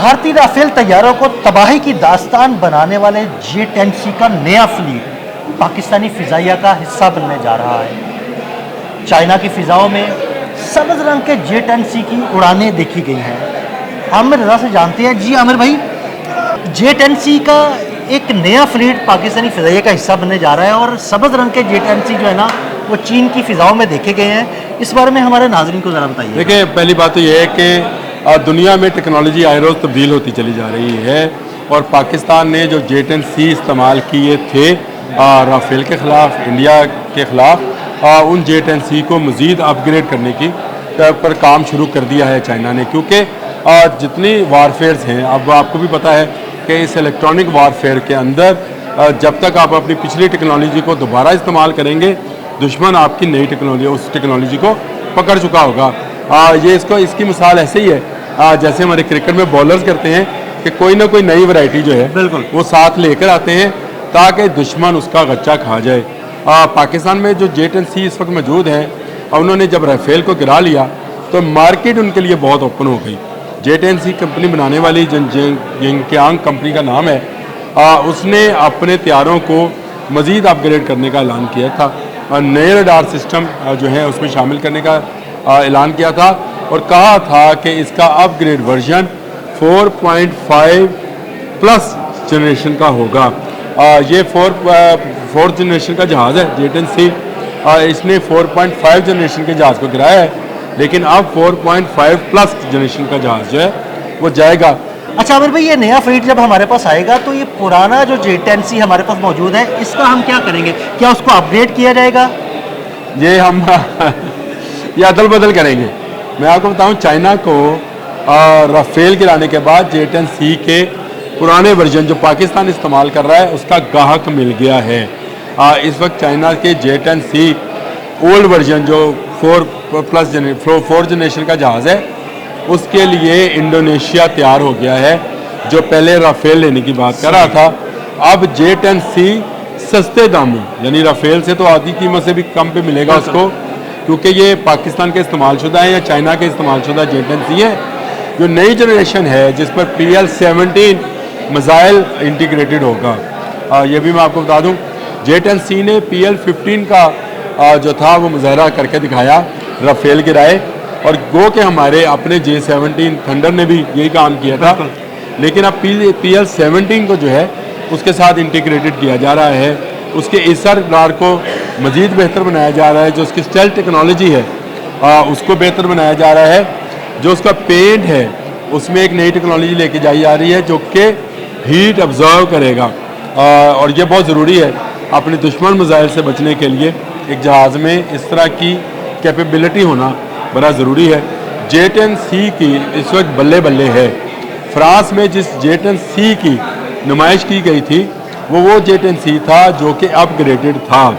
भारतीय राफेल तैयारों को तबाही की दास्तान बनाने वाले J-10C का नया फ्लीट पाकिस्तानी फिजाइया का हिस्सा बनने जा रहा है। चाइना की फिजाओं में सब्ज रंग के J-10C की उड़ानें देखी गई हैं। आमिर रजा से जानते हैं। जी आमिर भाई, J-10C का एक नया फ्लीट पाकिस्तानी फिजाइया का हिस्सा बनने जा रहा है और सब्ज रंग के J-10C जो है ना वो चीन की फिजाओं में देखे गए हैं। इस बारे में हमारे नाज़रीन को ज़रा बताइए। देखिए, पहली बात तो ये है कि दुनिया में टेक्नोलॉजी आए रोज़ तब्दील होती चली जा रही है और पाकिस्तान ने जो J-10C इस्तेमाल किए थे राफेल के ख़िलाफ़, इंडिया के ख़िलाफ़, उन J-10C को मज़ीद अपग्रेड करने की पर काम शुरू कर दिया है चाइना ने। क्योंकि जितनी वारफेयर्स हैं, अब आपको भी पता है कि इस इलेक्ट्रॉनिक वारफेयर के अंदर जब तक आप अपनी पिछली टेक्नोलॉजी को दोबारा इस्तेमाल करेंगे, दुश्मन आपकी नई टेक्नोलॉजी, उस टेक्नोलॉजी को पकड़ चुका होगा। ये इसकी मिसाल ऐसे ही है जैसे हमारे क्रिकेट में बॉलर्स करते हैं कि कोई ना कोई नई वैरायटी जो है बिल्कुल वो साथ लेकर आते हैं ताकि दुश्मन उसका गच्चा खा जाए। पाकिस्तान में जो J-10C इस वक्त मौजूद हैं, उन्होंने जब राफेल को गिरा लिया तो मार्केट उनके लिए बहुत ओपन हो गई। J-10C कंपनी बनाने वाली यंगकियांग कंपनी का नाम है, उसने अपने तैयारों को मज़ीद अपग्रेड करने का ऐलान किया था। नए रडार सिस्टम जो है उसमें शामिल करने का ऐलान किया था और कहा था कि इसका अपग्रेड वर्जन 4.5 प्लस जनरेशन का होगा। ये 4 जनरेशन का जहाज़ है J-10C। इसने 4.5 जनरेशन के जहाज़ को गिराया है, लेकिन अब 4.5 प्लस जनरेशन का जहाज़ जो है वो जाएगा। अच्छा आमिर भाई, ये नया फ्लीट जब हमारे पास आएगा तो ये पुराना जो J-10C हमारे पास मौजूद है इसका हम क्या करेंगे? क्या उसको अपग्रेड किया जाएगा? ये हम ये अदल बदल करेंगे। मैं आपको बताऊं, चाइना को राफेल गिराने के बाद J-10C के पुराने वर्जन जो पाकिस्तान इस्तेमाल कर रहा है उसका गाहक मिल गया है। इस वक्त चाइना के J-10C ओल्ड वर्जन जो 4 जनरेशन का जहाज़ है उसके लिए इंडोनेशिया तैयार हो गया है, जो पहले राफेल लेने की बात कर रहा था। अब J-10C सस्ते दामों, यानी राफेल से तो आधी कीमत से भी कम पे मिलेगा उसको, क्योंकि ये पाकिस्तान के इस्तेमाल शुदा है या चाइना के इस्तेमाल शुदा J-10C है। जो नई जनरेशन है जिस पर PL-17 मिसाइल इंटीग्रेटेड होगा, ये भी मैं आपको बता दूं, J-10C ने PL-15 का जो था वो मुजाहरा करके दिखाया, राफेल गिराए, और गो के हमारे अपने J-17 थंडर ने भी यही काम किया था। लेकिन अब PL-17 को जो है उसके साथ इंटीग्रेटेड किया जा रहा है, उसके इसर रडार को मज़ीद बेहतर बनाया जा रहा है, जो उसकी स्टेल्थ टेक्नोलॉजी है उसको बेहतर बनाया जा रहा है, जो उसका पेंट है उसमें एक नई टेक्नोलॉजी लेके जाई जा रही है जो कि हीट ऑब्जर्व करेगा। और ये बहुत ज़रूरी है अपने दुश्मन मिसाइल से बचने के लिए। एक जहाज़ में इस तरह की कैपेबिलिटी होना बड़ा ज़रूरी है। J-10C की इस वक्त बल्ले बल्ले है। फ्रांस में जिस J-10C की नुमाइश की गई थी वो J-10C था जो कि अपग्रेडेड था।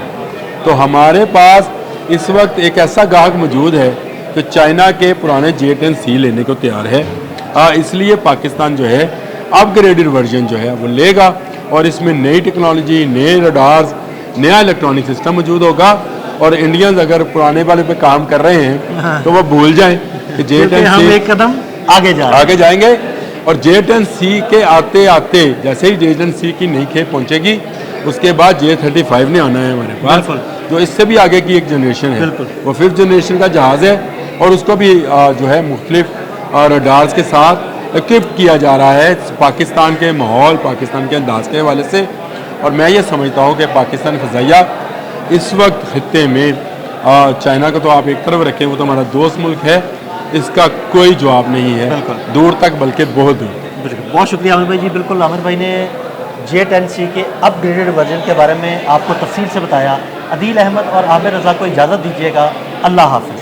तो हमारे पास इस वक्त एक ऐसा गाहक मौजूद है कि चाइना के पुराने J-10C लेने को तैयार है। इसलिए पाकिस्तान जो है अपग्रेडेड वर्जन जो है वो लेगा और इसमें नई टेक्नोलॉजी, नए रडार्स, नया इलेक्ट्रॉनिक सिस्टम मौजूद होगा। और इंडियंस अगर पुराने वाले पे काम कर रहे हैं तो वो भूल जाएं कि J-10C हम एक कदम आगे जाएंगे। और J-10C के आते आते जैसे ही J-10C की नई खेप पहुंचेगी उसके बाद J-35 ने आना है हमारे पास, जो इससे भी आगे की एक जनरेशन है। वो 5th जनरेशन का जहाज़ है और उसको भी जो है मुख्तलिफ रडार्स के साथ इक्विप किया जा रहा है पाकिस्तान के माहौल, पाकिस्तान के अंदाज के हवाले से। और मैं ये समझता हूँ कि पाकिस्तान फ़िज़ाइया इस वक्त खित्ते में चाइना को तो आप एक तरफ रखें, वो तो हमारा दोस्त मुल्क है, इसका कोई जवाब नहीं है दूर तक, बल्कि बहुत दूर। बहुत शुक्रिया आमिर भाई जी। बिल्कुल, आमिर भाई ने J-10C के अपग्रेडेड वर्जन के बारे में आपको तफसील से बताया। अदील अहमद और आमिर रज़ा को इजाज़त दीजिएगा। अल्लाह हाफ़िज़।